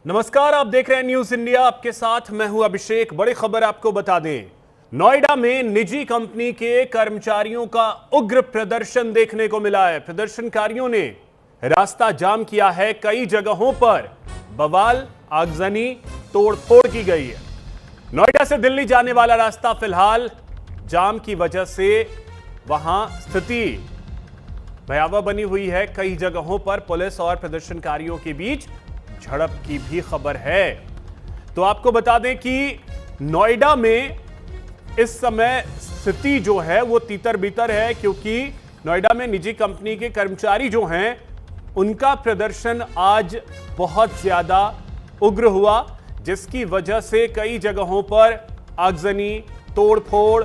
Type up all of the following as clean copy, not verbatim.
नमस्कार, आप देख रहे हैं न्यूज इंडिया। आपके साथ मैं हूं अभिषेक। बड़ी खबर आपको बता दें, नोएडा में निजी कंपनी के कर्मचारियों का उग्र प्रदर्शन देखने को मिला है। प्रदर्शनकारियों ने रास्ता जाम किया है, कई जगहों पर बवाल, आगजनी, तोड़फोड़ की गई है। नोएडा से दिल्ली जाने वाला रास्ता फिलहाल जाम की वजह से वहां स्थिति भयावह बनी हुई है। कई जगहों पर पुलिस और प्रदर्शनकारियों के बीच झड़प की भी खबर है। तो आपको बता दें कि नोएडा में इस समय स्थिति जो है वो तीतर बीतर है, क्योंकि नोएडा में निजी कंपनी के कर्मचारी जो हैं उनका प्रदर्शन आज बहुत ज्यादा उग्र हुआ, जिसकी वजह से कई जगहों पर आगजनी, तोड़फोड़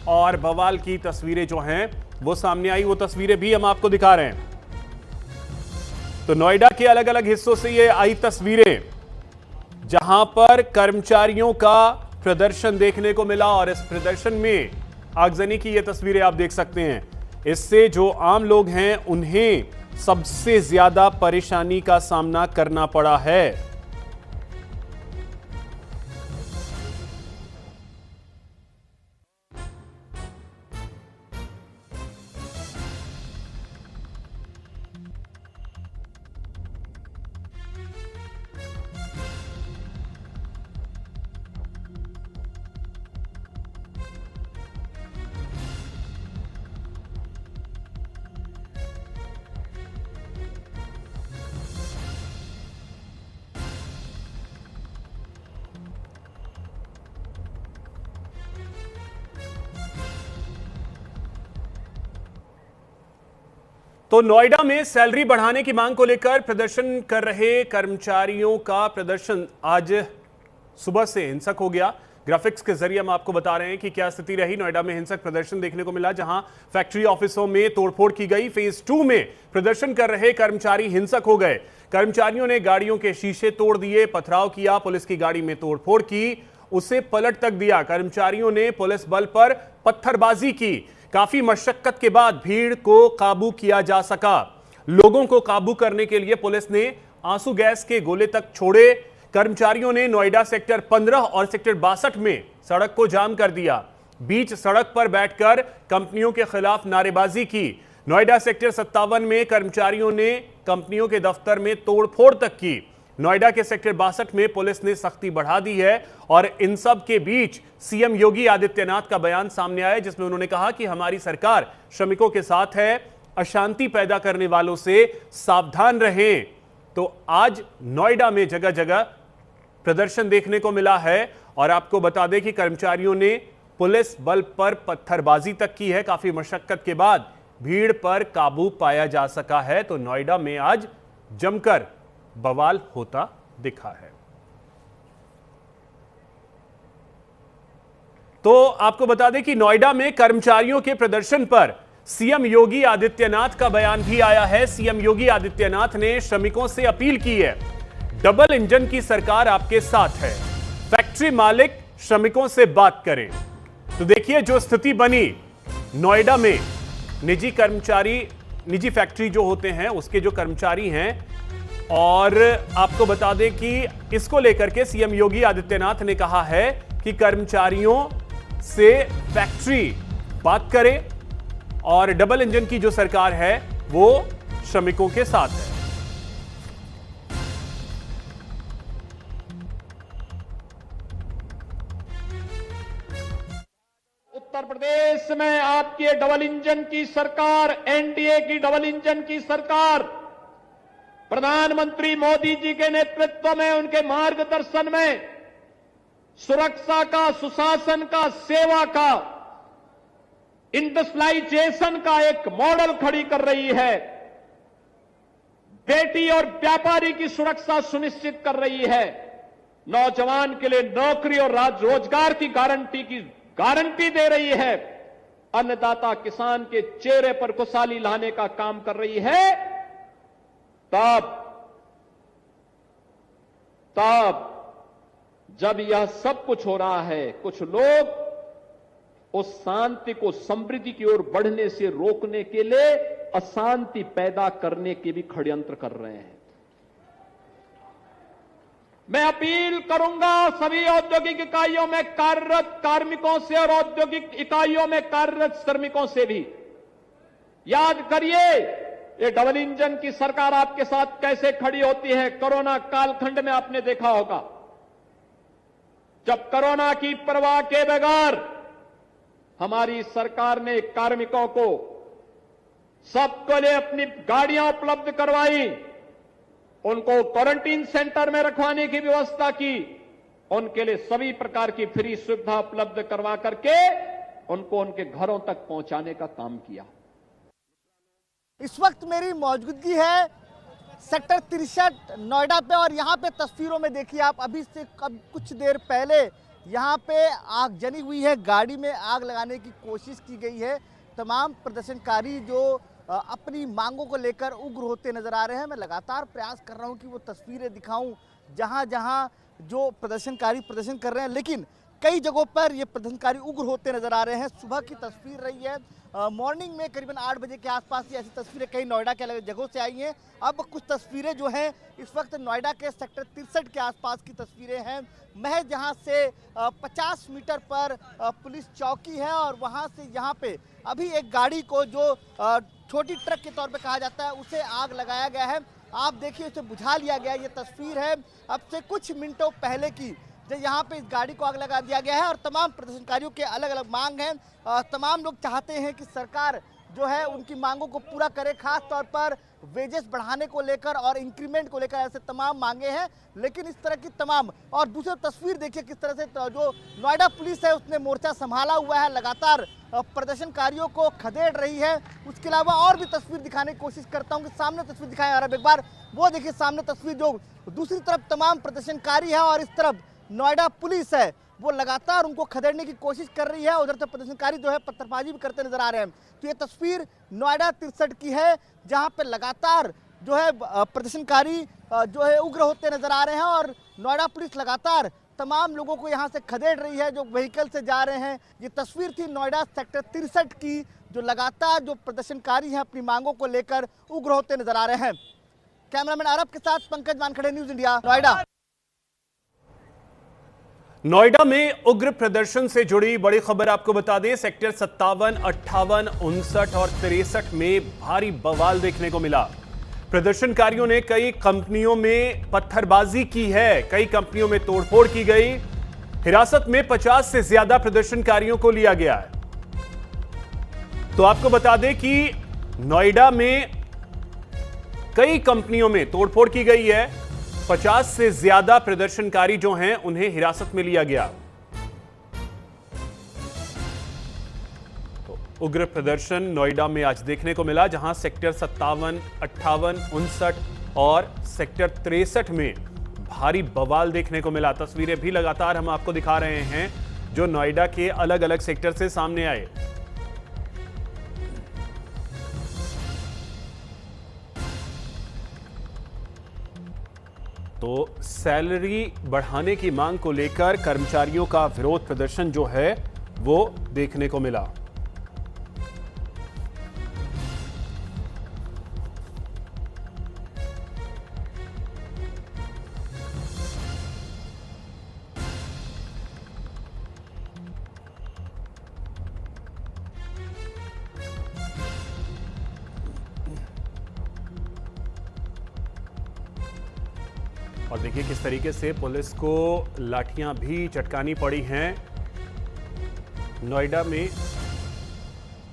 और बवाल की तस्वीरें जो हैं वो सामने आई। वो तस्वीरें भी हम आपको दिखा रहे हैं। तो नोएडा के अलग अलग हिस्सों से ये आई तस्वीरें, जहां पर कर्मचारियों का प्रदर्शन देखने को मिला और इस प्रदर्शन में आगजनी की ये तस्वीरें आप देख सकते हैं। इससे जो आम लोग हैं उन्हें सबसे ज्यादा परेशानी का सामना करना पड़ा है। तो नोएडा में सैलरी बढ़ाने की मांग को लेकर प्रदर्शन कर रहे कर्मचारियों का प्रदर्शन आज सुबह से हिंसक हो गया। ग्राफिक्स के जरिए हम आपको बता रहे हैं कि क्या स्थिति रही। नोएडा में हिंसक प्रदर्शन देखने को मिला, जहां फैक्ट्री ऑफिसों में तोड़फोड़ की गई। फेज 2 में प्रदर्शन कर रहे कर्मचारी हिंसक हो गए। कर्मचारियों ने गाड़ियों के शीशे तोड़ दिए, पथराव किया, पुलिस की गाड़ी में तोड़फोड़ की, उसे पलट तक दिया। कर्मचारियों ने पुलिस बल पर पत्थरबाजी की। काफी मशक्कत के बाद भीड़ को काबू किया जा सका। लोगों को काबू करने के लिए पुलिस ने आंसू गैस के गोले तक छोड़े। कर्मचारियों ने नोएडा सेक्टर 15 और सेक्टर 62 में सड़क को जाम कर दिया। बीच सड़क पर बैठकर कंपनियों के खिलाफ नारेबाजी की। नोएडा सेक्टर 57 में कर्मचारियों ने कंपनियों के दफ्तर में तोड़फोड़ तक की। नोएडा के सेक्टर 62 में पुलिस ने सख्ती बढ़ा दी है। और इन सब के बीच सीएम योगी आदित्यनाथ का बयान सामने आया, जिसमें उन्होंने कहा कि हमारी सरकार श्रमिकों के साथ है, अशांति पैदा करने वालों से सावधान रहें। तो आज नोएडा में जगह जगह प्रदर्शन देखने को मिला है। और आपको बता दें कि कर्मचारियों ने पुलिस बल पर पत्थरबाजी तक की है। काफी मशक्कत के बाद भीड़ पर काबू पाया जा सका है। तो नोएडा में आज जमकर बवाल होता दिखा है। तो आपको बता दें कि नोएडा में कर्मचारियों के प्रदर्शन पर सीएम योगी आदित्यनाथ का बयान भी आया है। सीएम योगी आदित्यनाथ ने श्रमिकों से अपील की है, डबल इंजन की सरकार आपके साथ है, फैक्ट्री मालिक श्रमिकों से बात करें। तो देखिए जो स्थिति बनी नोएडा में, निजी कर्मचारी, निजी फैक्ट्री जो होते हैं उसके जो कर्मचारी हैं, और आपको बता दें कि इसको लेकर के सीएम योगी आदित्यनाथ ने कहा है कि कर्मचारियों से फैक्ट्री बात करे और डबल इंजन की जो सरकार है वो श्रमिकों के साथ है। उत्तर प्रदेश में आपकी डबल इंजन की सरकार, एनडीए की डबल इंजन की सरकार, प्रधानमंत्री मोदी जी के नेतृत्व में, उनके मार्गदर्शन में सुरक्षा का, सुशासन का, सेवा का, इंडस्ट्रियलाइजेशन का एक मॉडल खड़ी कर रही है। बेटी और व्यापारी की सुरक्षा सुनिश्चित कर रही है। नौजवान के लिए नौकरी और रोजगार की गारंटी दे रही है। अन्नदाता किसान के चेहरे पर खुशहाली लाने का काम कर रही है। तब जब यह सब कुछ हो रहा है, कुछ लोग उस शांति को समृद्धि की ओर बढ़ने से रोकने के लिए अशांति पैदा करने के भी षड्यंत्र कर रहे हैं। मैं अपील करूंगा सभी औद्योगिक इकाइयों में कार्यरत कार्मिकों से और औद्योगिक इकाइयों में कार्यरत श्रमिकों से भी, याद करिए ये डबल इंजन की सरकार आपके साथ कैसे खड़ी होती है। कोरोना कालखंड में आपने देखा होगा, जब कोरोना की परवाह के बगैर हमारी सरकार ने कार्मिकों को सबके लिए अपनी गाड़ियां उपलब्ध करवाई, उनको क्वारंटीन सेंटर में रखवाने की व्यवस्था की, उनके लिए सभी प्रकार की फ्री सुविधा उपलब्ध करवा करके उनको उनके घरों तक पहुंचाने का काम किया। इस वक्त मेरी मौजूदगी है सेक्टर 63 नोएडा पे, और यहाँ पे तस्वीरों में देखिए आप, अभी से कुछ देर पहले यहाँ पे आग जनी हुई है, गाड़ी में आग लगाने की कोशिश की गई है। तमाम प्रदर्शनकारी जो अपनी मांगों को लेकर उग्र होते नजर आ रहे हैं। मैं लगातार प्रयास कर रहा हूँ कि वो तस्वीरें दिखाऊं जहाँ जहाँ जो प्रदर्शनकारी प्रदर्शन कर रहे हैं, लेकिन कई जगहों पर ये प्रदर्शनकारी उग्र होते नजर आ रहे हैं। सुबह की तस्वीर रही है, मॉर्निंग में करीबन 8 बजे के आसपास की ऐसी तस्वीरें कई नोएडा के अलग जगहों से आई हैं। अब कुछ तस्वीरें जो हैं इस वक्त नोएडा के सेक्टर 63 के आसपास की तस्वीरें हैं। महज जहां से 50 मीटर पर पुलिस चौकी है, और वहां से यहाँ पे अभी एक गाड़ी को जो छोटी ट्रक के तौर पे कहा जाता है उसे आग लगाया गया है। आप देखिए उसे बुझा लिया गया। ये तस्वीर है अब से कुछ मिनटों पहले की, जब यहाँ पे इस गाड़ी को आग लगा दिया गया है। और तमाम प्रदर्शनकारियों के अलग अलग मांग हैं। तमाम लोग चाहते हैं कि सरकार जो है उनकी मांगों को पूरा करे, खास तौर पर वेजेस बढ़ाने को लेकर और इंक्रीमेंट को लेकर, ऐसे तमाम मांगे हैं। लेकिन इस तरह की तमाम, और दूसरी तस्वीर देखिए किस तरह से जो नोएडा पुलिस है उसने मोर्चा संभाला हुआ है, लगातार प्रदर्शनकारियों को खदेड़ रही है। उसके अलावा और भी तस्वीर दिखाने की कोशिश करता हूँ कि सामने तस्वीर दिखाएं और अब एक बार वो देखिए सामने तस्वीर, जो दूसरी तरफ तमाम प्रदर्शनकारी है और इस तरफ नोएडा पुलिस है, वो लगातार उनको खदेड़ने की कोशिश कर रही है। उधर से प्रदर्शनकारी जो है पत्थरबाजी भी करते नजर आ रहे हैं। तो ये तस्वीर नोएडा 63 की है, जहां पे लगातार जो है प्रदर्शनकारी जो है उग्र होते नजर आ रहे हैं, और नोएडा पुलिस लगातार तमाम लोगों को यहां से खदेड़ रही है जो व्हीकल से जा रहे हैं। ये तस्वीर थी नोएडा सेक्टर 63 की, जो लगातार जो प्रदर्शनकारी हैं अपनी मांगों को लेकर उग्र होते नजर आ रहे हैं। कैमरामैन अरब के साथ पंकज वानखड़े, न्यूज इंडिया, नोएडा। नोएडा में उग्र प्रदर्शन से जुड़ी बड़ी खबर आपको बता दें। सेक्टर 57, 58, 59 और 63 में भारी बवाल देखने को मिला। प्रदर्शनकारियों ने कई कंपनियों में पत्थरबाजी की है, कई कंपनियों में तोड़फोड़ की गई। हिरासत में 50 से ज्यादा प्रदर्शनकारियों को लिया गया है। तो आपको बता दें कि नोएडा में कई कंपनियों में तोड़फोड़ की गई है। 50 से ज्यादा प्रदर्शनकारी जो हैं उन्हें हिरासत में लिया गया। तो उग्र प्रदर्शन नोएडा में आज देखने को मिला, जहां सेक्टर 57, 58, 59 और सेक्टर 63 में भारी बवाल देखने को मिला। तस्वीरें भी लगातार हम आपको दिखा रहे हैं जो नोएडा के अलग अलग सेक्टर से सामने आए। तो सैलरी बढ़ाने की मांग को लेकर कर्मचारियों का विरोध प्रदर्शन जो है वो देखने को मिला। और देखिए किस तरीके से पुलिस को लाठियां भी चटकानी पड़ी हैं। नोएडा में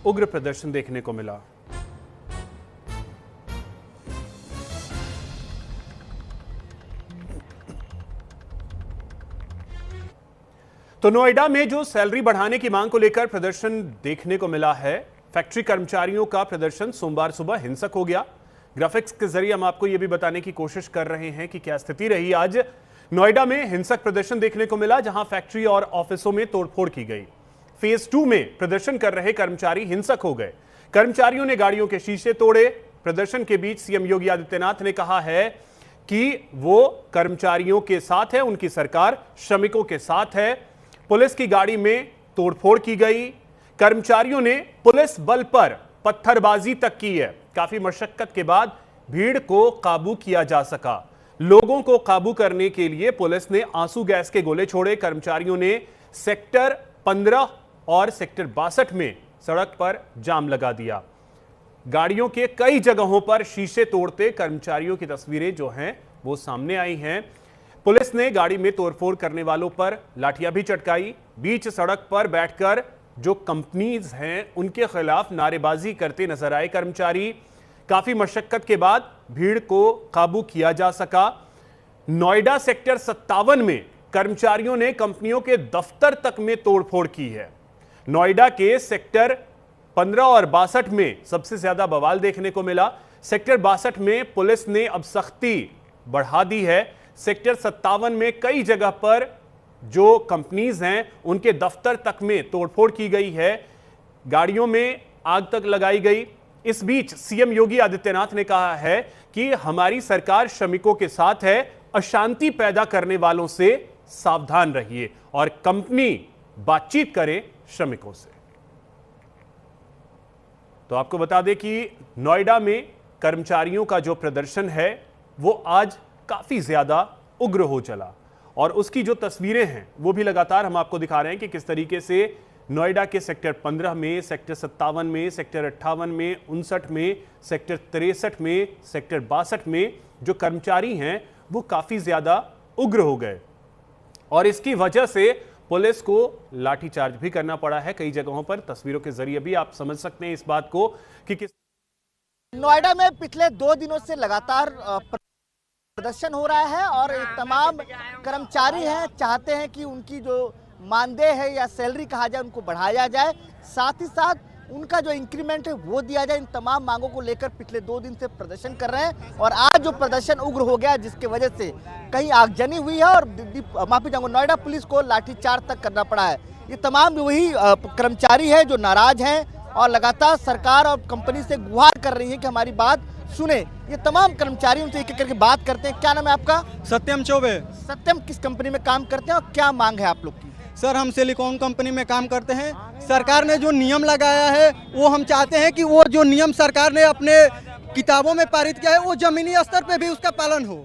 उग्र प्रदर्शन देखने को मिला। तो नोएडा में जो सैलरी बढ़ाने की मांग को लेकर प्रदर्शन देखने को मिला है, फैक्ट्री कर्मचारियों का प्रदर्शन सोमवार सुबह हिंसक हो गया। ग्राफिक्स के जरिए हम आपको यह भी बताने की कोशिश कर रहे हैं कि क्या स्थिति रही। आज नोएडा में हिंसक प्रदर्शन देखने को मिला, जहां फैक्ट्री और ऑफिसों में तोड़फोड़ की गई। फेज 2 में प्रदर्शन कर रहे कर्मचारी हिंसक हो गए। कर्मचारियों ने गाड़ियों के शीशे तोड़े। प्रदर्शन के बीच सीएम योगी आदित्यनाथ ने कहा है कि वो कर्मचारियों के साथ है, उनकी सरकार श्रमिकों के साथ है। पुलिस की गाड़ी में तोड़फोड़ की गई। कर्मचारियों ने पुलिस बल पर पत्थरबाजी तक की है। काफी मशक्कत के बाद भीड़ को काबू किया जा सका। लोगों को काबू करने के लिए पुलिस ने आंसू गैस के गोले छोड़े। कर्मचारियों ने सेक्टर 15 और सेक्टर 62 में सड़क पर जाम लगा दिया। गाड़ियों के कई जगहों पर शीशे तोड़ते कर्मचारियों की तस्वीरें जो हैं वो सामने आई हैं। पुलिस ने गाड़ी में तोड़फोड़ करने वालों पर लाठियां भी चटकाई। बीच सड़क पर बैठकर जो कंपनीज हैं उनके खिलाफ नारेबाजी करते नजर आए कर्मचारी। काफी मशक्कत के बाद भीड़ को काबू किया जा सका। नोएडा सेक्टर 57 में कर्मचारियों ने कंपनियों के दफ्तर तक में तोड़फोड़ की है। नोएडा के सेक्टर 15 और 62 में सबसे ज्यादा बवाल देखने को मिला। सेक्टर 62 में पुलिस ने अब सख्ती बढ़ा दी है। सेक्टर 57 में कई जगह पर जो कंपनीज हैं उनके दफ्तर तक में तोड़फोड़ की गई है। गाड़ियों में आग तक लगाई गई। इस बीच सीएम योगी आदित्यनाथ ने कहा है कि हमारी सरकार श्रमिकों के साथ है, अशांति पैदा करने वालों से सावधान रहिए और कंपनी बातचीत करे श्रमिकों से। तो आपको बता दें कि नोएडा में कर्मचारियों का जो प्रदर्शन है वो आज काफी ज्यादा उग्र हो चला और उसकी जो तस्वीरें हैं वो भी लगातार हम आपको दिखा रहे हैं कि किस तरीके से नोएडा के सेक्टर 15 में, सेक्टर 57 में, सेक्टर 58 में, 59 में, सेक्टर 63 में, सेक्टर 62 में जो कर्मचारी हैं वो काफी ज्यादा उग्र हो गए और इसकी वजह से पुलिस को लाठीचार्ज भी करना पड़ा है कई जगहों पर। तस्वीरों के जरिए भी आप समझ सकते हैं इस बात को कि किस नोएडा में पिछले 2 दिनों से लगातार प्रदर्शन हो रहा है और तमाम कर्मचारी हैं चाहते हैं कि उनकी जो मानदेय है या सैलरी कहा जाए उनको बढ़ाया जाए, साथ ही साथ उनका जो इंक्रीमेंट है वो दिया जाए। इन तमाम मांगों को लेकर पिछले 2 दिन से प्रदर्शन कर रहे हैं और आज जो प्रदर्शन उग्र हो गया जिसकी वजह से कहीं आगजनी हुई है और माफी चाहूंगा नोएडा पुलिस को लाठीचार्ज तक करना पड़ा है। ये तमाम वही कर्मचारी है जो नाराज हैं और लगातार सरकार और कंपनी से गुहार कर रही है कि हमारी बात सुने। ये तमाम कर्मचारी उनसे एक एक करके बात करते हैं। क्या नाम है आपका? सत्यम चौबे। सत्यम, किस कंपनी में काम करते हैं और क्या मांग है आप लोग की? सर हम सिलिकॉन कंपनी में काम करते हैं। सरकार ने जो नियम लगाया है वो हम चाहते हैं कि वो जो नियम सरकार ने अपने किताबों में पारित किया है वो जमीनी स्तर पे भी उसका पालन हो।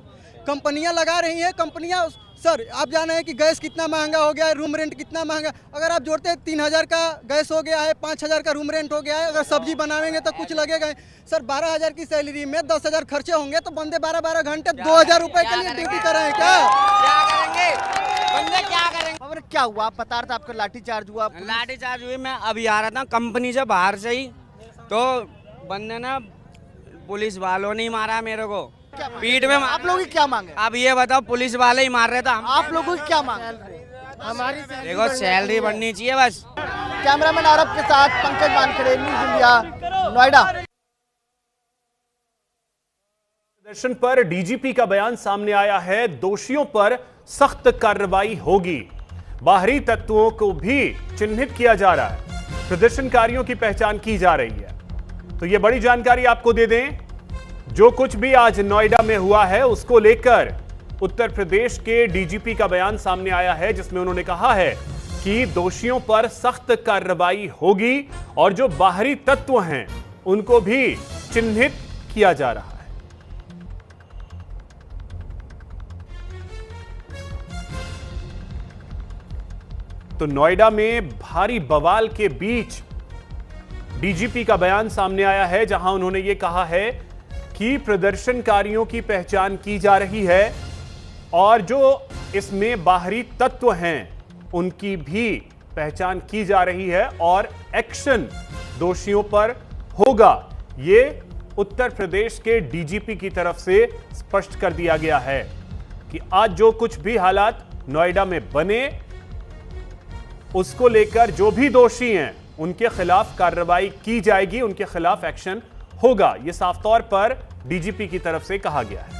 कंपनियां लगा रही हैं, कंपनियां सर आप जाना है कि गैस कितना महंगा हो गया है, रूम रेंट कितना महंगा, अगर आप जोड़ते हैं 3000 का गैस हो गया है, 5000 का रूम रेंट हो गया है, अगर सब्जी बनावेंगे तो कुछ लगेगा। सर 12000 की सैलरी में 10000 खर्चे होंगे तो बंदे 12-12 घंटे 2000 रुपए के लिए ड्यूटी कर रहे हैं। क्या करेंगे बंदे, क्या करेंगे? खबर क्या हुआ? आप बता रहे थे आपका लाठीचार्ज हुआ। लाठीचार्ज हुई, मैं अभी आ रहा था कंपनी से बाहर से ही, तो बंदे ना पुलिस वालों ने ही मारा मेरे को पीठ में। आप लोगों की क्या मांग है? अब ये बताओ, पुलिस वाले ही मार रहे था। आप लोगों की क्या मांग है? हमारी देखो सैलरी बढ़नी चाहिए बस। कैमरामैन आरब के साथ पंकज वानखेड़े, न्यूज़ इंडिया, नोएडा। प्रदर्शन पर डीजीपी का बयान सामने आया है। दोषियों पर सख्त कार्रवाई होगी। बाहरी तत्वों को भी चिन्हित किया जा रहा है। प्रदर्शनकारियों की पहचान की जा रही है। तो यह बड़ी जानकारी आपको दे दें, जो कुछ भी आज नोएडा में हुआ है उसको लेकर उत्तर प्रदेश के डीजीपी का बयान सामने आया है जिसमें उन्होंने कहा है कि दोषियों पर सख्त कार्रवाई होगी और जो बाहरी तत्व हैं उनको भी चिन्हित किया जा रहा है। तो नोएडा में भारी बवाल के बीच डीजीपी का बयान सामने आया है जहां उन्होंने यह कहा है कि प्रदर्शनकारियों की पहचान की जा रही है और जो इसमें बाहरी तत्व हैं उनकी भी पहचान की जा रही है और एक्शन दोषियों पर होगा। ये उत्तर प्रदेश के डीजीपी की तरफ से स्पष्ट कर दिया गया है कि आज जो कुछ भी हालात नोएडा में बने उसको लेकर जो भी दोषी हैं उनके खिलाफ कार्रवाई की जाएगी, उनके खिलाफ एक्शन होगा। यह साफ तौर पर डीजीपी की तरफ से कहा गया है।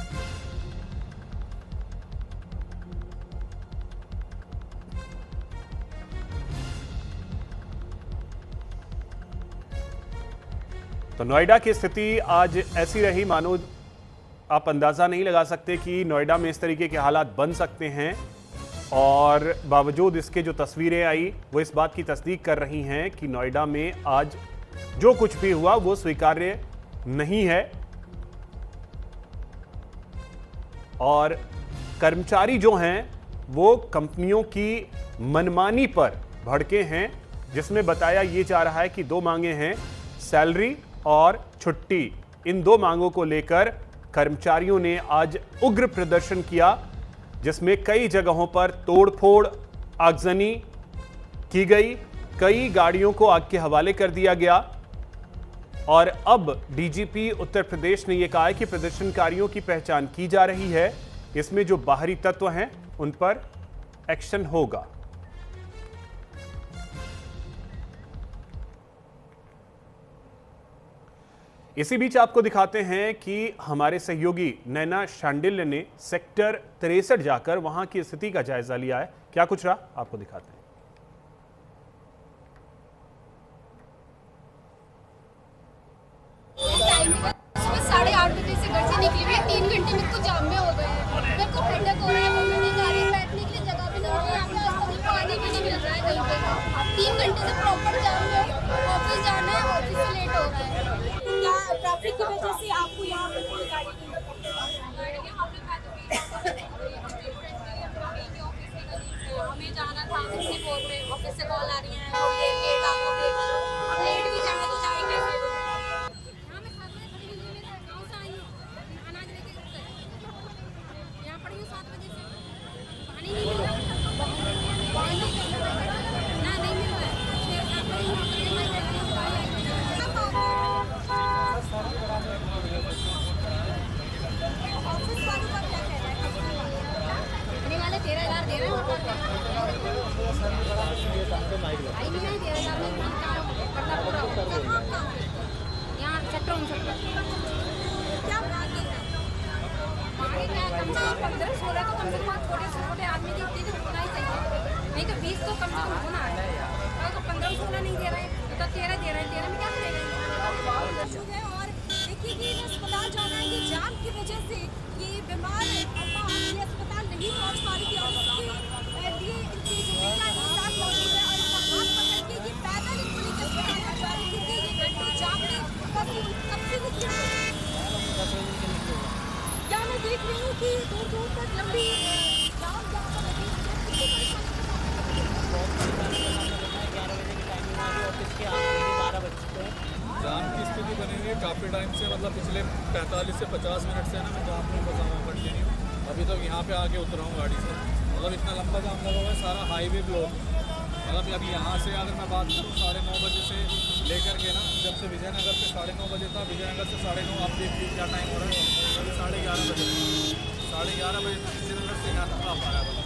तो नोएडा की स्थिति आज ऐसी रही मानो आप अंदाजा नहीं लगा सकते कि नोएडा में इस तरीके के हालात बन सकते हैं और बावजूद इसके जो तस्वीरें आई वो इस बात की तस्दीक कर रही हैं कि नोएडा में आज जो कुछ भी हुआ वो स्वीकार्य नहीं है और कर्मचारी जो हैं वो कंपनियों की मनमानी पर भड़के हैं, जिसमें बताया ये जा रहा है कि दो मांगे हैं, सैलरी और छुट्टी। इन दो मांगों को लेकर कर्मचारियों ने आज उग्र प्रदर्शन किया, जिसमें कई जगहों पर तोड़फोड़, आगजनी की गई, कई गाड़ियों को आग के हवाले कर दिया गया। और अब डीजीपी उत्तर प्रदेश ने यह कहा है कि प्रदर्शनकारियों की पहचान की जा रही है, इसमें जो बाहरी तत्व हैं उन पर एक्शन होगा। इसी बीच आपको दिखाते हैं कि हमारे सहयोगी नैना शांडिल्य ने सेक्टर 63 जाकर वहां की स्थिति का जायजा लिया है। क्या कुछ रहा, आपको दिखाते हैं। सुबह 8:30 बजे से घर से निकली हुई 3 घंटे मेरे को जाम में हो गए हैं। मेरे को हेडेक हो रहा है, मेरी गाड़ी बैठने के लिए जगह भी नहीं है, यहाँ पे पानी भी नहीं मिल रहा है कहीं पे। 3 घंटे से प्रॉपर जाम में, ऑफिस जाना है, ऑफिस से लेट हो रहा है। क्या ट्रैफिक की वजह से आपको यहाँ पे कोई गाड़ी नहीं हमें जाना था 64 में, ऑफिस से कॉल आ रही है, लेट आओगे, अब लेट भी जाए तो जाएंगे फिर। यहाँ मैं 7 बजे खड़ी हुई हूँ, मैं गाँव से आई हूँ अनाज लेके घर से। यहाँ पड़ी हूँ 7 बजे से, पानी नहीं मिल रहा है, ना नहीं मिल रहा है। ऑफिस वालों का क्या कहना है? आने वाले 13,000 दे रहे हैं, आई भी नहीं 13,000 में काम करना पूरा होगा। यहाँ सेक्टर 69 क्या मांगे हैं? आगे क्या कम से कम 15-16 तो कम से कम छोटे से छोटे आदमी की इतनी तो होना ही चाहिए, नहीं तो 20 तो कम से कम होना है। तो 15-16 नहीं दे रहे, तो 13 दे रहे हैं, 13 में क्या करेंगे? और देखिए कि अस्पताल जाना है, ये जाम की वजह से ये बीमार अम्मा ये अस्पताल नहीं पहुंच पा रही थी और इसके लिए इनकी जो बेटा है वो साथ मौजूद है और इनका हाथ पकड़ के ये पैदल इन पुलिस अस्पताल तक जा रही थी कि ये घंटों जाम में कब से निकली। क्या मैं देख रही हूँ कि दूर दूर तक लंबी जाम यहाँ पर लगी जाम की स्थिति बनी हुई है काफ़ी टाइम से, मतलब पिछले 45 से 50 मिनट से ना मैं जाम में फंसा हुआ कंटिन्यू। अभी तक यहाँ पे आके उतरा हूँ गाड़ी से, मतलब इतना लंबा जाम लगा हुआ है, सारा हाईवे ब्लॉक। मतलब अभी यहाँ से अगर मैं बात करूँ 9:30 बजे से लेकर के ना, जब से विजयनगर से 9:30 बजे था, विजयनगर से 9:30 आप देखिए क्या टाइम हो रहा है, अभी 11:30 बजे, 11:30 बजे विजयनगर से यहाँ तक आ पा रहा है।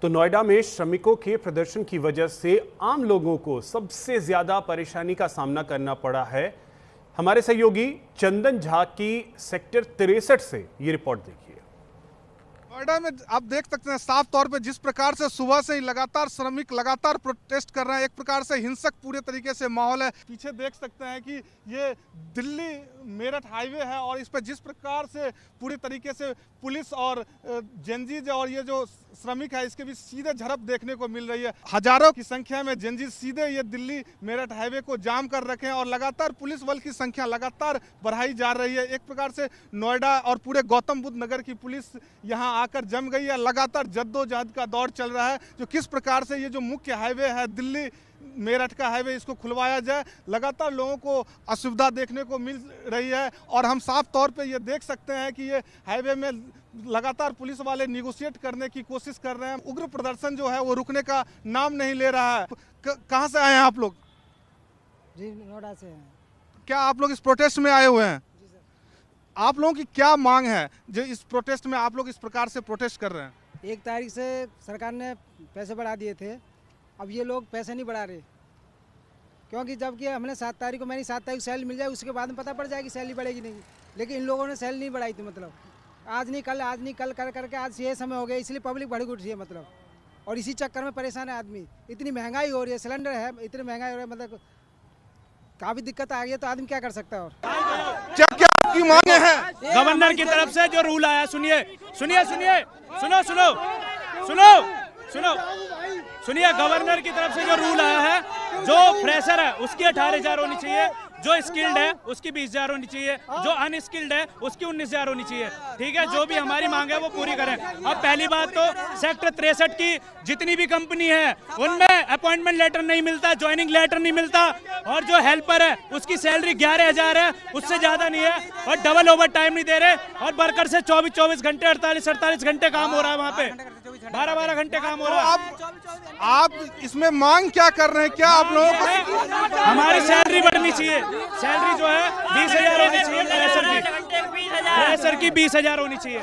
तो नोएडा में श्रमिकों के प्रदर्शन की वजह से आम लोगों को सबसे ज्यादा परेशानी का सामना करना पड़ा है। हमारे सहयोगी चंदन झा की सेक्टर 63 से ये रिपोर्ट देखिए। नोएडा में आप देख सकते हैं साफ तौर पे जिस प्रकार से सुबह से ही लगातार श्रमिक लगातार प्रोटेस्ट कर रहे हैं, एक प्रकार से हिंसक पूरे तरीके से माहौल है। पीछे देख सकते हैं कि ये दिल्ली मेरठ हाईवे है और इस पर जिस प्रकार से पूरी तरीके से पुलिस और जेनजीज और ये जो श्रमिक है इसके बीच सीधे झड़प देखने को मिल रही है। हजारों की संख्या में जेनजीज सीधे ये दिल्ली मेरठ हाईवे को जाम कर रखे हैं और लगातार पुलिस बल की संख्या लगातार बढ़ाई जा रही है। एक प्रकार से नोएडा और पूरे गौतम बुद्ध नगर की पुलिस यहाँ आकर जम गई है। लगातार जद्दोजहद का दौर चल रहा है, जो किस प्रकार से ये जो मुख्य हाईवे है दिल्ली मेरठ का हाईवे इसको खुलवाया जाए। लगातार लोगों को असुविधा देखने को मिल रही है और हम साफ तौर पे ये देख सकते हैं कि ये हाईवे में लगातार पुलिस वाले निगोशिएट करने की कोशिश कर रहे हैं। उग्र प्रदर्शन जो है वो रुकने का नाम नहीं ले रहा है। कहाँ से आए हैं आप लोग? जी नोएडा से हैं। क्या आप लोग इस प्रोटेस्ट में आए हुए हैं? जी सर। आप लोगों की क्या मांग है जो इस प्रोटेस्ट में आप लोग इस प्रकार से प्रोटेस्ट कर रहे हैं? 1 तारीख से सरकार ने पैसे बढ़ा दिए थे, अब ये लोग पैसे नहीं बढ़ा रहे, क्योंकि जबकि हमने 7 तारीख को मैंने 7 तारीख सैलरी मिल जाए उसके बाद में पता पड़ जाएगी सैलरी बढ़ेगी नहीं, लेकिन इन लोगों ने सैलरी नहीं बढ़ाई थी। मतलब आज नहीं कल कर करके आज ये समय हो गया, इसलिए पब्लिक भड़क उठी है मतलब, और इसी चक्कर में परेशान है आदमी। इतनी महंगाई हो रही है, सिलेंडर है, इतनी महंगाई हो रही है, मतलब काफ़ी दिक्कत आ गई है, तो आदमी क्या कर सकता है। और क्या क्या आपकी मांगे हैं? गवर्नर की तरफ से जो रूल आया, सुनिए सुनिए सुनिए सुनो सुनो सुनो सुनो सुनिए, गवर्नर की तरफ से जो रूल आया है, जो फ्रेशर है उसकी 18,000 होनी चाहिए, जो स्किल्ड है उसकी 20,000 होनी चाहिए, जो अनस्किल्ड है उसकी 19,000 होनी चाहिए। ठीक है, जो भी हमारी मांग है वो पूरी करें। अब पहली बात तो सेक्टर 63 की जितनी भी कंपनी है उनमें अपॉइंटमेंट लेटर नहीं मिलता, ज्वाइनिंग लेटर नहीं मिलता, और जो हेल्पर है उसकी सैलरी 11,000 है, उससे ज्यादा नहीं है, और डबल ओवर टाइम नहीं दे रहे, और वर्कर से 24-24 घंटे 48-48 घंटे काम हो रहा है, वहाँ पे 12-12 घंटे काम हो रहा है। आप इसमें मांग क्या कर रहे हैं? क्या आप लोगों को हमारी सैलरी बढ़नी चाहिए, सैलरी जो है 20,000 होनी चाहिए, फ्रेशर की 20,000 होनी चाहिए।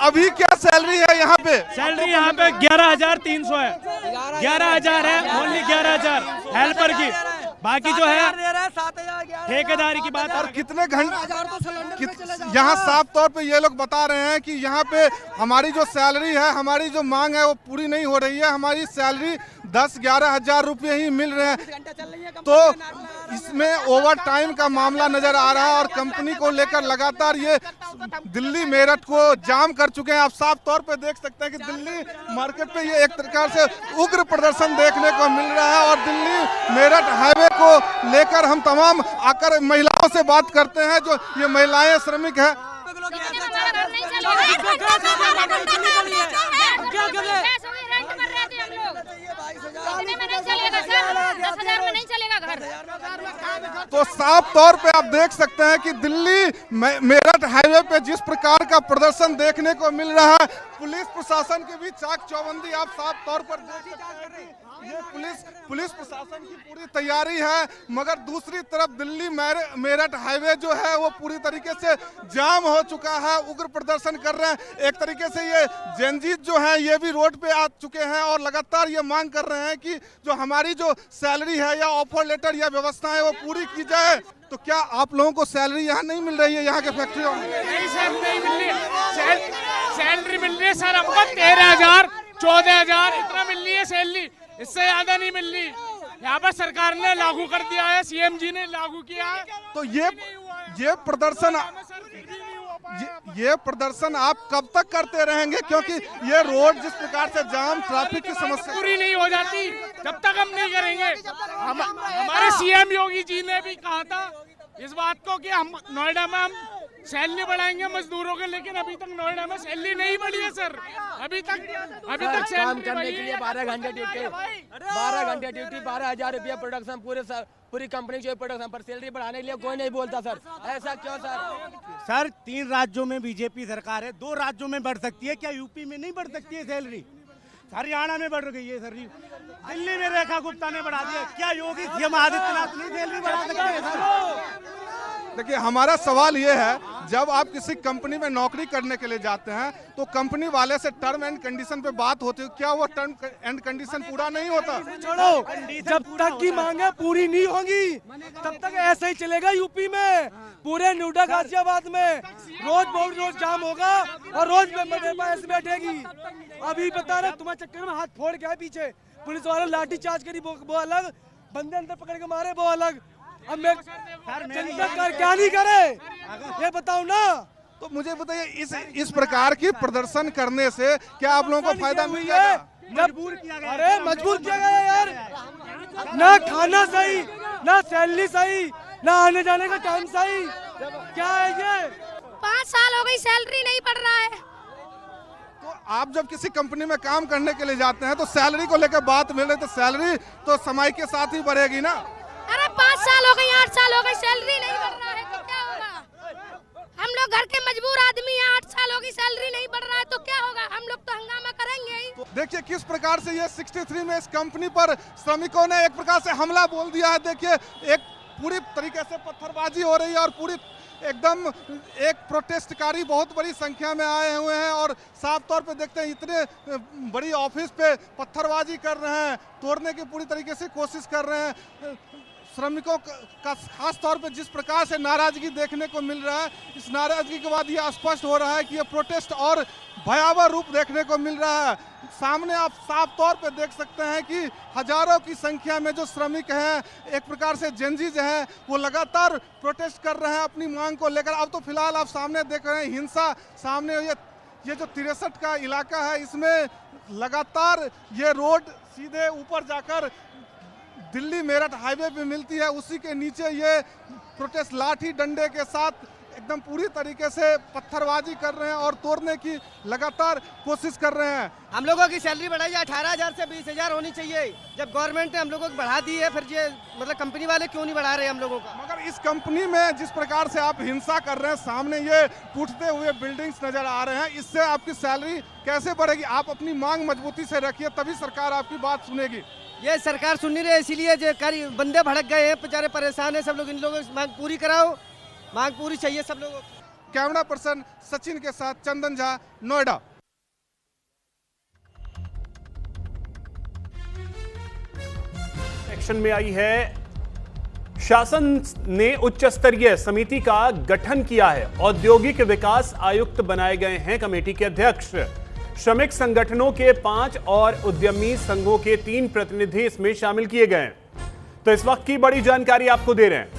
अभी क्या सैलरी है यहाँ पे? सैलरी यहाँ पे 11,300 है, 11,000 है, ओनली 11,000 हेल्पर की, बाकी जो है ठेकेदारी की बात। और कितने घंटे यहाँ साफ तौर पे ये लोग बता रहे हैं कि यहाँ पे हमारी जो सैलरी है, हमारी जो मांग है वो पूरी नहीं हो रही है, हमारी सैलरी 10-11 हजार रुपये ही मिल रहे हैं। तो इसमें ओवर टाइम का मामला नजर आ रहा है और कंपनी को लेकर लगातार ये दिल्ली मेरठ को जाम कर चुके हैं। आप साफ तौर पे देख सकते हैं कि दिल्ली मार्केट पे ये एक प्रकार से उग्र प्रदर्शन देखने को मिल रहा है। और दिल्ली मेरठ हाईवे को लेकर हम तमाम आकर महिलाओं से बात करते हैं, जो ये महिलाएं श्रमिक है। तो साफ तौर पे आप देख सकते हैं कि दिल्ली मेरठ हाईवे पे जिस प्रकार का प्रदर्शन देखने को मिल रहा है, पुलिस प्रशासन की भी चाक चौबंदी आप साफ तौर पर देख सकते हैं कि ये पुलिस प्रशासन की पूरी तैयारी है। मगर दूसरी तरफ दिल्ली मेरठ हाईवे जो है वो पूरी तरीके से जाम हो चुका है, उग्र प्रदर्शन कर रहे हैं। एक तरीके से ये जेनजीत जो है ये भी रोड पे आ चुके हैं और लगातार ये मांग कर रहे हैं कि जो हमारी जो सैलरी है या ऑफर लेटर या व्यवस्था है वो पूरी की जाए। तो क्या आप लोगों को सैलरी यहाँ नहीं मिल रही है यहाँ के फैक्ट्रियों में? नहीं सर, नहीं मिल रही सैलरी मिल रही है सर, हमको 13,000 14,000 इतना मिल रही है सैलरी, इससे ज्यादा नहीं मिल रही। यहाँ पर सरकार ने लागू कर दिया है, सीएम जी ने लागू किया है। तो ये प्रदर्शन आप कब तक करते रहेंगे? क्योंकि ये रोड जिस प्रकार से जाम, ट्रैफिक की समस्या पूरी नहीं हो जाती जब तक हम नहीं करेंगे। हमारे सीएम योगी जी ने भी कहा था इस बात को कि हम नोएडा में हम सैलरी बढ़ाएंगे मजदूरों के, लेकिन अभी तक नोएडा में सैलरी नहीं बढ़ी है सर। अभी तक काम करने के लिए 12 घंटे ड्यूटी, 12,000 रुपया प्रोडक्शन, पूरी कंपनी जो प्रोडक्शन पर सैलरी बढ़ाने के लिए कोई नहीं बोलता सर। ऐसा क्यों सर? सर 3 राज्यों में बीजेपी सरकार है, 2 राज्यों में बढ़ सकती है, क्या यूपी में नहीं बढ़ सकती है सैलरी? हरियाणा में बढ़ गई है सर, दिल्ली में रेखा गुप्ता ने बढ़ा दिया, क्या योगी सीएम आदित्यनाथ नहीं सैलरी बढ़ा सकते हैं सर? देखिए हमारा सवाल ये है, जब आप किसी कंपनी में नौकरी करने के लिए जाते हैं तो कंपनी वाले से टर्म एंड कंडीशन पे बात होती है, क्या वो टर्म एंड कंडीशन पूरा नहीं होता? छोड़ो, जब तक की मांगे पूरी नहीं होगी तब तक ऐसा ही चलेगा। यूपी में पूरे नोएडा गाजियाबाद में रोज जाम होगा और रोज ऐसे बैठेगी। अभी बता रहे तुम्हारे चक्कर में हाथ फोड़ गया पीछे, पुलिस वाले लाठी चार्ज करी वो अलग, बंदे अंदर पकड़ के मारे वो अलग। अब मैं जनता क्या नहीं करे ये बताओ ना। तो मुझे बताइए इस प्रकार की प्रदर्शन करने से क्या आप लोगों को फायदा मिल जाएगा? मजबूर किया गया। अरे मजबूर किया गया यार, ना खाना सही, ना सैलरी सही, ना आने जाने का टाइम सही, क्या है ये? 5 साल हो गई सैलरी नहीं बढ़ रहा है। तो आप जब किसी कंपनी में काम करने के लिए जाते हैं तो सैलरी को लेकर बात मिल रही, तो सैलरी तो समय के साथ ही बढ़ेगी ना। अरे 5 साल हो गए, 8 साल हो गए, सैलरी नहीं बढ़ रहा है तो क्या होगा? हम लोग घर के मजबूर आदमी हैं, 8 साल हो गई सैलरी नहीं बढ़ रहा है तो क्या होगा? हम लोग तो हंगामा करेंगे ही। तो देखिए किस प्रकार से ये 63 में इस कंपनी पर श्रमिकों ने एक प्रकार से हमला बोल दिया है। देखिए एक पूरी तरीके से पत्थरबाजी हो रही है और पूरी एकदम एक प्रोटेस्टकारी बहुत बड़ी संख्या में आए हुए हैं और साफ तौर पे देखते हैं इतने बड़ी ऑफिस पे पत्थरबाजी कर रहे हैं, तोड़ने की पूरी तरीके से कोशिश कर रहे हैं। श्रमिकों का खास तौर पे जिस प्रकार से नाराजगी देखने को मिल रहा है, इस नाराजगी के बाद ये स्पष्ट हो रहा है कि ये प्रोटेस्ट और भयावह रूप देखने को मिल रहा है। सामने आप साफ तौर पे देख सकते हैं कि हजारों की संख्या में जो श्रमिक हैं, एक प्रकार से जेनजीज हैं, वो लगातार प्रोटेस्ट कर रहे हैं अपनी मांग को लेकर। अब तो फिलहाल आप सामने देख रहे हैं हिंसा, सामने ये जो 63 का इलाका है इसमें लगातार ये रोड सीधे ऊपर जाकर दिल्ली मेरठ हाईवे पे मिलती है, उसी के नीचे ये प्रोटेस्ट लाठी डंडे के साथ एकदम पूरी तरीके से पत्थरबाजी कर रहे हैं और तोड़ने की लगातार कोशिश कर रहे हैं। हम लोगों की सैलरी बढ़ाई 18,000 से 20,000 होनी चाहिए। जब गवर्नमेंट ने हम लोगों को बढ़ा दी है, फिर ये मतलब कंपनी वाले क्यों नहीं बढ़ा रहे हम लोगों का? मगर इस कंपनी में जिस प्रकार से आप हिंसा कर रहे हैं, सामने ये टूटते हुए बिल्डिंग्स नजर आ रहे हैं, इससे आपकी सैलरी कैसे बढ़ेगी? आप अपनी मांग मजबूती से रखिए, तभी सरकार आपकी बात सुनेगी। ये सरकार सुन नहीं रही, इसीलिए जो बंदे भड़क गए हैं, बेचारे परेशान है सब लोग। इन लोगों की मांग पूरी कराओ, मांग पूरी चाहिए सब लोगों को। कैमरा पर्सन सचिन के साथ चंदन झा, नोएडा। एक्शन में आई है, शासन ने उच्च स्तरीय समिति का गठन किया है। औद्योगिक विकास आयुक्त बनाए गए हैं कमेटी के अध्यक्ष। श्रमिक संगठनों के 5 और उद्यमी संघों के 3 प्रतिनिधि इसमें शामिल किए गए हैं। तो इस वक्त की बड़ी जानकारी आपको दे रहे हैं।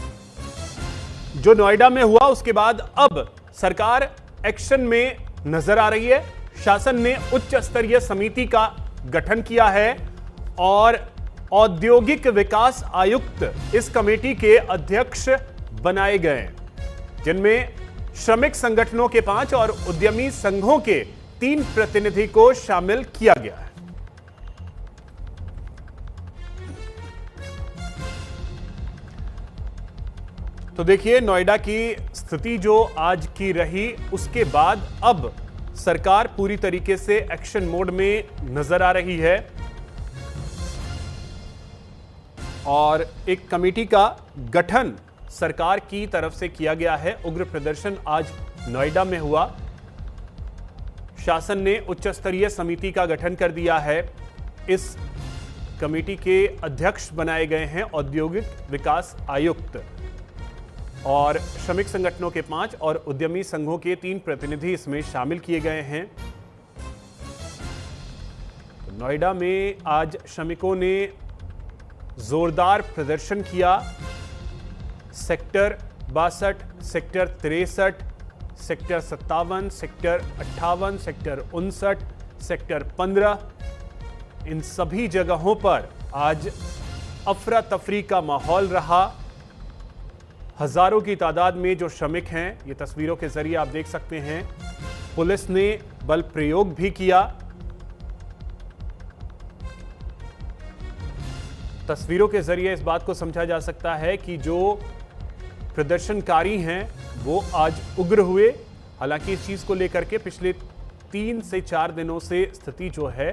जो नोएडा में हुआ उसके बाद अब सरकार एक्शन में नजर आ रही है। शासन ने उच्च स्तरीय समिति का गठन किया है और औद्योगिक विकास आयुक्त इस कमेटी के अध्यक्ष बनाए गए हैं, जिनमें श्रमिक संगठनों के 5 और उद्यमी संघों के 3 प्रतिनिधि को शामिल किया गया है। तो देखिए, नोएडा की स्थिति जो आज की रही, उसके बाद अब सरकार पूरी तरीके से एक्शन मोड में नजर आ रही है और एक कमेटी का गठन सरकार की तरफ से किया गया है। उग्र प्रदर्शन आज नोएडा में हुआ। शासन ने उच्च स्तरीय समिति का गठन कर दिया है। इस कमेटी के अध्यक्ष बनाए गए हैं औद्योगिक विकास आयुक्त और श्रमिक संगठनों के 5 और उद्यमी संघों के 3 प्रतिनिधि इसमें शामिल किए गए हैं। नोएडा में आज श्रमिकों ने जोरदार प्रदर्शन किया। Sector 62, sector 63, sector 57, sector 58, sector 59, sector 15, इन सभी जगहों पर आज अफरा तफरी का माहौल रहा। हजारों की तादाद में जो श्रमिक हैं, ये तस्वीरों के जरिए आप देख सकते हैं, पुलिस ने बल प्रयोग भी किया। तस्वीरों के जरिए इस बात को समझा जा सकता है कि जो प्रदर्शनकारी हैं वो आज उग्र हुए। हालांकि इस चीज को लेकर के पिछले 3 से 4 दिनों से स्थिति जो है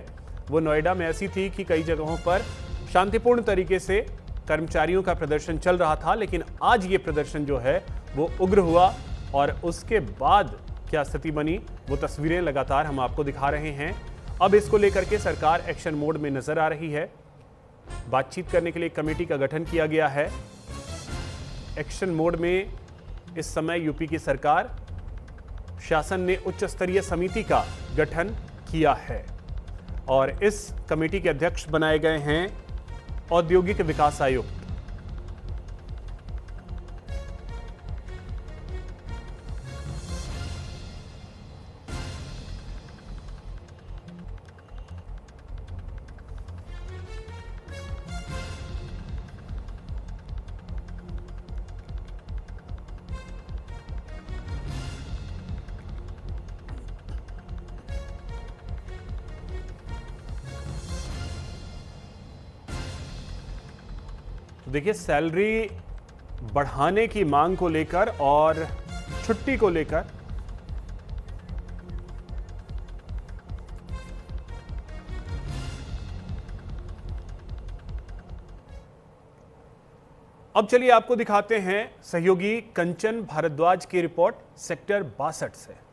वो नोएडा में ऐसी थी कि कई जगहों पर शांतिपूर्ण तरीके से कर्मचारियों का प्रदर्शन चल रहा था, लेकिन आज ये प्रदर्शन जो है वो उग्र हुआ और उसके बाद क्या स्थिति बनी वो तस्वीरें लगातार हम आपको दिखा रहे हैं। अब इसको लेकर के सरकार एक्शन मोड में नजर आ रही है। बातचीत करने के लिए कमेटी का गठन किया गया है। एक्शन मोड में इस समय यूपी की सरकार, शासन ने उच्च स्तरीय समिति का गठन किया है और इस कमेटी के अध्यक्ष बनाए गए हैं औद्योगिक विकास आयुक्त। देखिए, सैलरी बढ़ाने की मांग को लेकर और छुट्टी को लेकर अब चलिए आपको दिखाते हैं सहयोगी कंचन भारद्वाज की रिपोर्ट सेक्टर 62 से।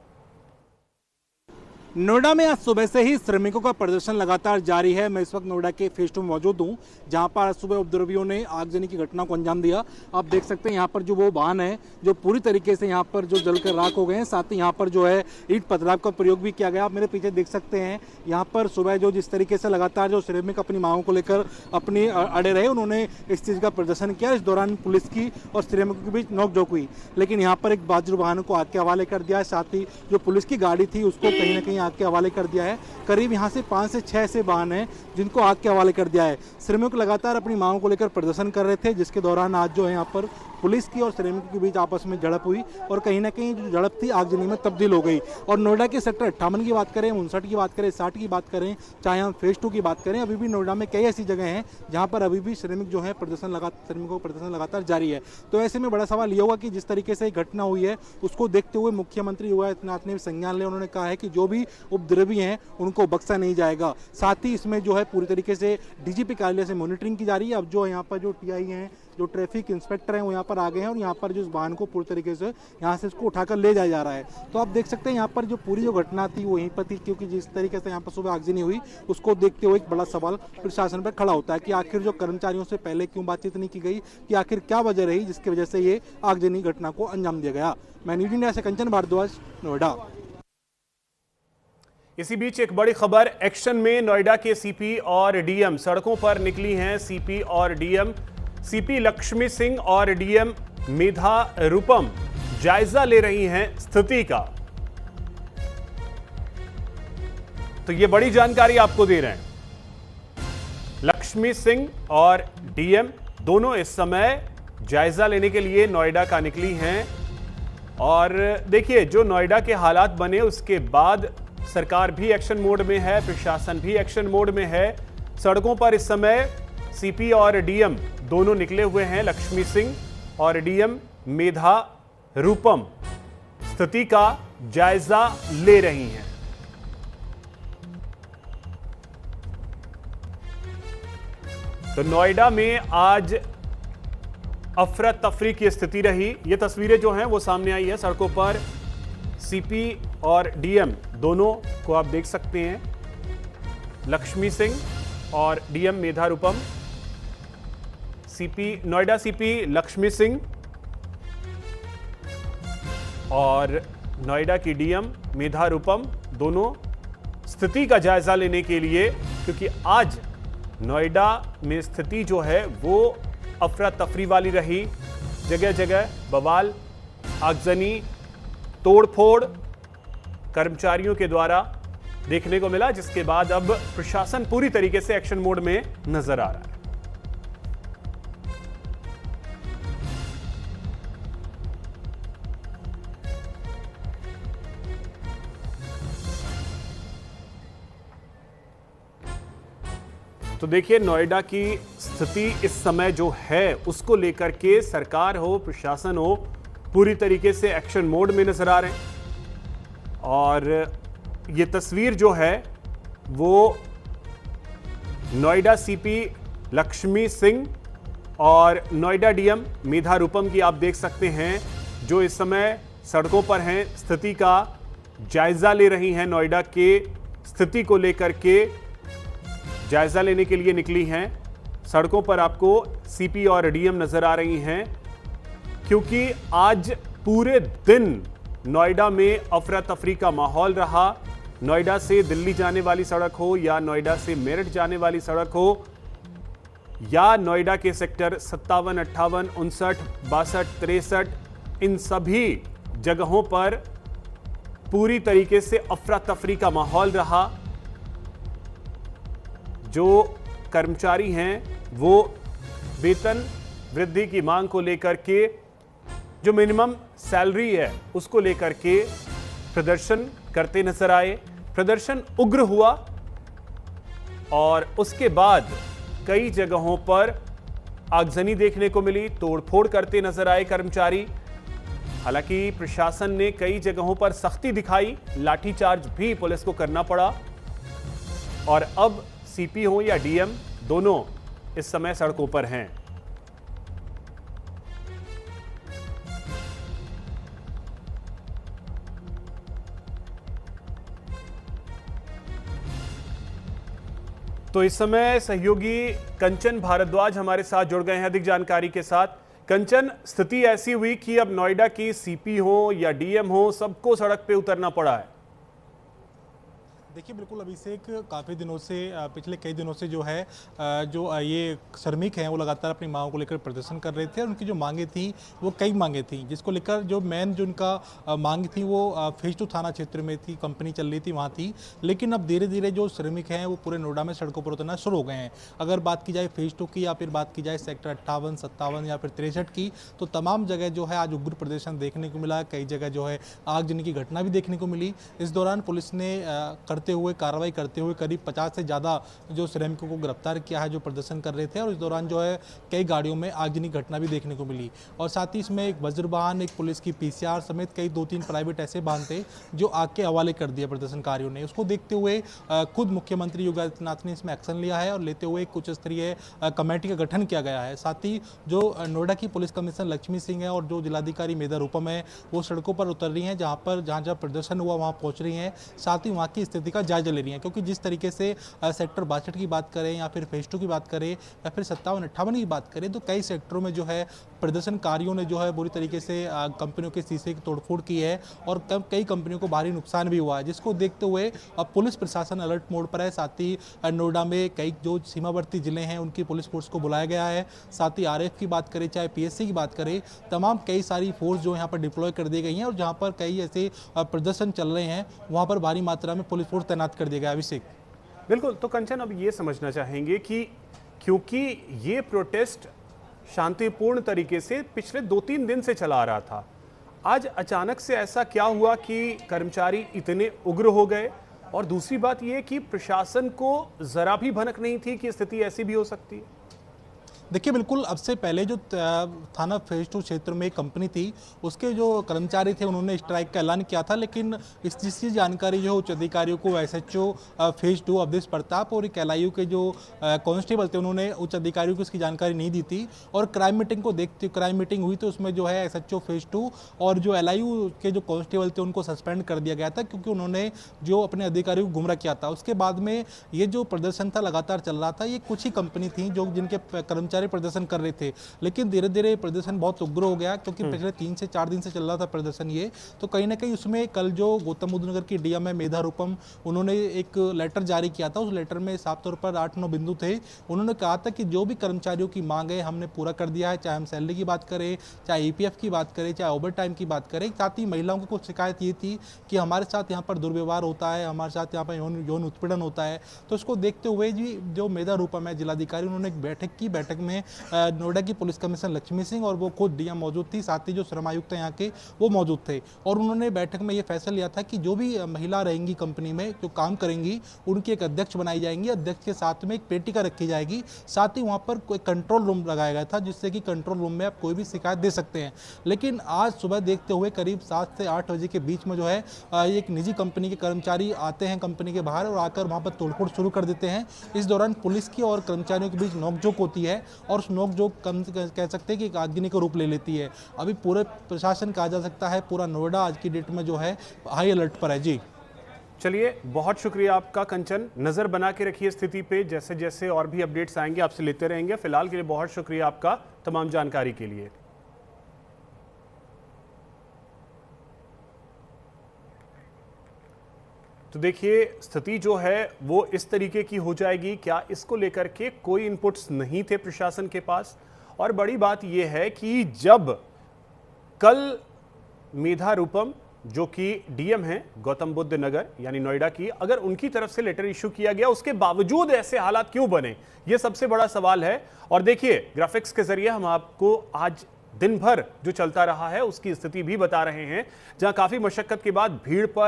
नोएडा में आज सुबह से ही श्रमिकों का प्रदर्शन लगातार जारी है। मैं इस वक्त नोएडा के फेज 2 में मौजूद हूं, जहां पर सुबह उपद्रवियों ने आगजनी की घटना को अंजाम दिया। आप देख सकते हैं यहां पर जो वो वाहन है जो पूरी तरीके से यहां पर जो जलकर राख हो गए हैं, साथ ही यहां पर जो है ईंट पथराव का प्रयोग भी किया गया। आप मेरे पीछे देख सकते हैं यहाँ पर सुबह जो जिस तरीके से लगातार जो श्रमिक अपनी मांगों को लेकर अपनी अड़े रहे, उन्होंने इस चीज़ का प्रदर्शन किया। इस दौरान पुलिस की और श्रमिकों के बीच नोकझोंक हुई, लेकिन यहाँ पर एक बाजू वाहनों को आग के हवाले कर दिया। साथ ही जो पुलिस की गाड़ी थी उसको कहीं ना कहीं आग के हवाले कर दिया है। करीब यहाँ से 5 से 6 ऐसे वाहन हैं जिनको आग के हवाले कर दिया है। श्रमिक लगातार अपनी मांगों को लेकर प्रदर्शन कर रहे थे, जिसके दौरान आज जो है यहाँ पर पुलिस की और श्रमिकों के बीच आपस में झड़प हुई और कहीं ना कहीं जो झड़प थी आगजनी में तब्दील हो गई। और नोएडा के सेक्टर 58 की बात करें, 59 की बात करें, 60 की बात करें, चाहे हम फेज 2 की बात करें, अभी भी नोएडा में कई ऐसी जगह हैं जहाँ पर अभी भी श्रमिक जो है श्रमिकों का प्रदर्शन लगातार जारी है। तो ऐसे में बड़ा सवाल यह होगा कि जिस तरीके से घटना हुई है उसको देखते हुए मुख्यमंत्री योगी आदित्यनाथ ने भी संज्ञान लिया। उन्होंने कहा है कि जो भी उपद्रवी हैं उनको बख्शा नहीं जाएगा। साथ ही इसमें जो है पूरी तरीके से डीजीपी कार्यालय से मॉनिटरिंग की जा रही है। अब जो यहाँ पर जो टीआई हैं, जो ट्रैफिक इंस्पेक्टर हैं, वो यहाँ पर आ गए हैं और यहाँ पर जो इस वाहन को पूरी तरीके से यहाँ से इसको उठाकर ले जाया जा रहा है। तो आप देख सकते हैं यहाँ पर जो पूरी जो घटना थी वो यहीं पर थी, क्योंकि जिस तरीके से यहाँ पर सुबह आगजनी हुई उसको देखते हुए एक बड़ा सवाल प्रशासन पर खड़ा होता है कि आखिर जो कर्मचारियों से पहले क्यों बातचीत नहीं की गई, कि आखिर क्या वजह रही जिसकी वजह से ये आगजनी घटना को अंजाम दिया गया। मैं न्यूज इंडिया से कंचन भारद्वाज, नोएडा। इसी बीच एक बड़ी खबर, एक्शन में नोएडा के सीपी और डीएम सड़कों पर निकली हैं। सीपी और डीएम, सीपी लक्ष्मी सिंह और डीएम मेधा रूपम जायजा ले रही हैं स्थिति का। तो ये बड़ी जानकारी आपको दे रहे हैं। लक्ष्मी सिंह और डीएम दोनों इस समय जायजा लेने के लिए नोएडा का निकली हैं। और देखिए, जो नोएडा के हालात बने उसके बाद सरकार भी एक्शन मोड में है, प्रशासन भी एक्शन मोड में है। सड़कों पर इस समय सीपी और डीएम दोनों निकले हुए हैं। लक्ष्मी सिंह और डीएम मेधा रूपम स्थिति का जायजा ले रही हैं। तो नोएडा में आज अफरा तफरी की स्थिति रही। ये तस्वीरें जो हैं वो सामने आई है। सड़कों पर सीपी और डीएम दोनों को आप देख सकते हैं, लक्ष्मी सिंह और डीएम मेधा रूपम। नोएडा सीपी लक्ष्मी सिंह और नोएडा की डीएम मेधा रूपम दोनों स्थिति का जायजा लेने के लिए, क्योंकि आज नोएडा में स्थिति जो है वो अफरा तफरी वाली रही। जगह जगह बवाल, आगजनी, तोड़फोड़ कर्मचारियों के द्वारा देखने को मिला, जिसके बाद अब प्रशासन पूरी तरीके से एक्शन मोड में नजर आ रहा है। तो देखिए, नोएडा की स्थिति इस समय जो है उसको लेकर के सरकार हो, प्रशासन हो, पूरी तरीके से एक्शन मोड में नजर आ रहे हैं। और ये तस्वीर जो है वो नोएडा सीपी लक्ष्मी सिंह और नोएडा डीएम मेधा रूपम की आप देख सकते हैं, जो इस समय सड़कों पर हैं, स्थिति का जायजा ले रही हैं। नोएडा के स्थिति को लेकर के जायजा लेने के लिए निकली हैं। सड़कों पर आपको सीपी और डीएम नजर आ रही हैं, क्योंकि आज पूरे दिन नोएडा में अफरा तफरी का माहौल रहा। नोएडा से दिल्ली जाने वाली सड़क हो या नोएडा से मेरठ जाने वाली सड़क हो या नोएडा के सेक्टर 57, 58, 59, 62, 63, इन सभी जगहों पर पूरी तरीके से अफरा तफरी का माहौल रहा। जो कर्मचारी हैं वो वेतन वृद्धि की मांग को लेकर के, जो मिनिमम सैलरी है उसको लेकर के प्रदर्शन करते नजर आए। प्रदर्शन उग्र हुआ और उसके बाद कई जगहों पर आगजनी देखने को मिली, तोड़फोड़ करते नजर आए कर्मचारी। हालांकि प्रशासन ने कई जगहों पर सख्ती दिखाई, लाठीचार्ज भी पुलिस को करना पड़ा। और अब सीपी हो या डीएम दोनों इस समय सड़कों पर हैं। तो इस समय सहयोगी कंचन भारद्वाज हमारे साथ जुड़ गए हैं अधिक जानकारी के साथ। कंचन, स्थिति ऐसी हुई कि अब नोएडा की सीपी हो या डीएम हो, सबको सड़क पे उतरना पड़ा है। देखिए बिल्कुल अभिषेक, काफ़ी दिनों से पिछले कई दिनों से जो है जो ये श्रमिक हैं वो लगातार अपनी मांगों को लेकर प्रदर्शन कर रहे थे। और उनकी जो मांगे थी वो कई मांगे थी, जिसको लेकर जो मेन जो उनका मांग थी वो फेज 2 थाना क्षेत्र में थी, कंपनी चल रही थी वहाँ थी। लेकिन अब धीरे धीरे जो श्रमिक हैं वो पूरे नोएडा में सड़कों पर उतरना शुरू हो गए हैं। अगर बात की जाए फेज 2 की या फिर बात की जाए सेक्टर 58, 57 या फिर 63 की, तो तमाम जगह जो है आज उग्र प्रदर्शन देखने को मिला। कई जगह जो है आगजनी की घटना भी देखने को मिली। इस दौरान पुलिस ने कार्रवाई करते हुए करीब 50 से ज़्यादा जो श्रमिकों को गिरफ्तार किया है जो प्रदर्शन कर रहे थे। और इस दौरान जो है कई गाड़ियों में आगजनी घटना भी देखने को मिली। और साथ ही इसमें एक वज्र वाहन, एक पुलिस की पीसीआर समेत कई 2-3 प्राइवेट ऐसे वाहन थे जो आग के हवाले कर दिए प्रदर्शनकारियों ने। उसको देखते हुए खुद मुख्यमंत्री योगी आदित्यनाथ ने इसमें एक्शन लिया है और लेते हुए एक उच्च स्तरीय कमेटी का गठन किया गया है। साथ ही जो नोएडा की पुलिस कमिश्नर लक्ष्मी सिंह है और जो जिलाधिकारी मेधा रूपम है वो सड़कों पर उतर रही हैं, जहाँ प्रदर्शन हुआ वहाँ पहुँच रही हैं। साथ ही वहाँ की स्थिति का जायजा ले रही हैं, क्योंकि जिस तरीके से सेक्टर 62 की बात करें या फिर फेज 2 की बात करें या फिर 57-58 की बात करें, तो कई सेक्टरों में जो है प्रदर्शनकारियों ने जो है बुरी तरीके से कंपनियों के शीशे की तोड़फोड़ की है और कई कंपनियों को भारी नुकसान भी हुआ है, जिसको देखते हुए अब पुलिस प्रशासन अलर्ट मोड पर है। साथ ही नोएडा में कई जो सीमावर्ती जिले हैं उनकी पुलिस फोर्स को बुलाया गया है। साथ ही आरएफ की बात करें चाहे पीएससी की बात करें, तमाम कई सारी फोर्स जो यहाँ पर डिप्लॉय कर दी गई हैं और जहाँ पर कई ऐसे प्रदर्शन चल रहे हैं वहाँ पर भारी मात्रा में पुलिस फोर्स तैनात कर दिया गया। अभिषेक बिल्कुल, तो कंचन अब ये समझना चाहेंगे कि क्योंकि ये प्रोटेस्ट शांतिपूर्ण तरीके से पिछले 2-3 दिन से चला आ रहा था, आज अचानक से ऐसा क्या हुआ कि कर्मचारी इतने उग्र हो गए? और दूसरी बात ये कि प्रशासन को जरा भी भनक नहीं थी कि स्थिति ऐसी भी हो सकती है। देखिए बिल्कुल, अब से पहले जो थाना फेज 2 क्षेत्र में एक कंपनी थी उसके जो कर्मचारी थे उन्होंने स्ट्राइक का ऐलान किया था, लेकिन जिसकी जानकारी जो उच्च अधिकारियों को एसएचओ फेज 2 अवधेश प्रताप और एक एलआईयू के जो कांस्टेबल थे उन्होंने उच्च अधिकारियों को इसकी जानकारी नहीं दी थी। और क्राइम मीटिंग हुई तो उसमें जो है एसएचओ फेज 2 और जो एलआईयू के जो कांस्टेबल थे उनको सस्पेंड कर दिया गया था, क्योंकि उन्होंने जो अपने अधिकारियों को गुमराह किया था। उसके बाद में ये जो प्रदर्शन था लगातार चल रहा था। ये कुछ ही कंपनी थी जो जिनके कर्मचारी प्रदर्शन कर रहे थे, लेकिन धीरे धीरे प्रदर्शन बहुत उग्र हो गया, क्योंकि पिछले 3 से 4 दिन से चल रहा था प्रदर्शन ये। तो कहीं ना कहीं उसमें कल जो गौतम बुद्ध नगर की डीएम है मेधा रूपम, उन्होंने एक लेटर जारी किया था। उस लेटर में साफ तौर पर 8-9 बिंदु थे। उन्होंने कहा था कि जो भी कर्मचारियों की मांग है हमने पूरा कर दिया है, चाहे हम सैलरी की बात करें, चाहे ईपीएफ की बात करें, चाहे ओवर टाइम की बात करें। साथ ही महिलाओं को कुछ शिकायत ये थी कि हमारे साथ यहाँ पर दुर्व्यवहार होता है, हमारे साथ यहाँ पर यौन उत्पीड़न होता है। तो उसको देखते हुए जी जो मेधा रूपम है जिलाधिकारी, उन्होंने एक बैठक की। बैठक में नोएडा की पुलिस कमिश्नर लक्ष्मी सिंह और वो खुद डीएम मौजूद थी, साथ ही जो श्रम आयुक्त यहाँ के वो मौजूद थे। और उन्होंने बैठक में ये फैसला लिया था कि जो भी महिला रहेंगी कंपनी में जो काम करेंगी उनकी एक अध्यक्ष बनाई जाएंगी। अध्यक्ष के साथ में एक पेटिका रखी जाएगी। साथ ही वहाँ पर कोई कंट्रोल रूम लगाया गया था, जिससे कि कंट्रोल रूम में आप कोई भी शिकायत दे सकते हैं। लेकिन आज सुबह देखते हुए करीब 7 से 8 बजे के बीच में जो है एक निजी कंपनी के कर्मचारी आते हैं कंपनी के बाहर और आकर वहाँ पर तोड़फोड़ शुरू कर देते हैं। इस दौरान पुलिस की और कर्मचारियों के बीच नोकझोंक होती है और उस नोकझोंक कह सकते हैं कि एक आगजनी का रूप ले लेती है। अभी पूरे प्रशासन कहा जा सकता है पूरा नोएडा आज की डेट में जो है हाई अलर्ट पर है। जी चलिए, बहुत शुक्रिया आपका कंचन। नजर बना के रखिए स्थिति पे, जैसे जैसे और भी अपडेट्स आएंगे आपसे लेते रहेंगे। फिलहाल के लिए बहुत शुक्रिया आपका तमाम जानकारी के लिए। तो देखिए, स्थिति जो है वो इस तरीके की हो जाएगी। क्या इसको लेकर के कोई इनपुट्स नहीं थे प्रशासन के पास? और बड़ी बात यह है कि जब कल मेधा रूपम जो कि डीएम हैं गौतम बुद्ध नगर यानी नोएडा की, अगर उनकी तरफ से लेटर इशू किया गया, उसके बावजूद ऐसे हालात क्यों बने, यह सबसे बड़ा सवाल है। और देखिए, ग्राफिक्स के जरिए हम आपको आज दिन भर जो चलता रहा है उसकी स्थिति भी बता रहे हैं, जहां काफी मशक्कत के बाद भीड़ पर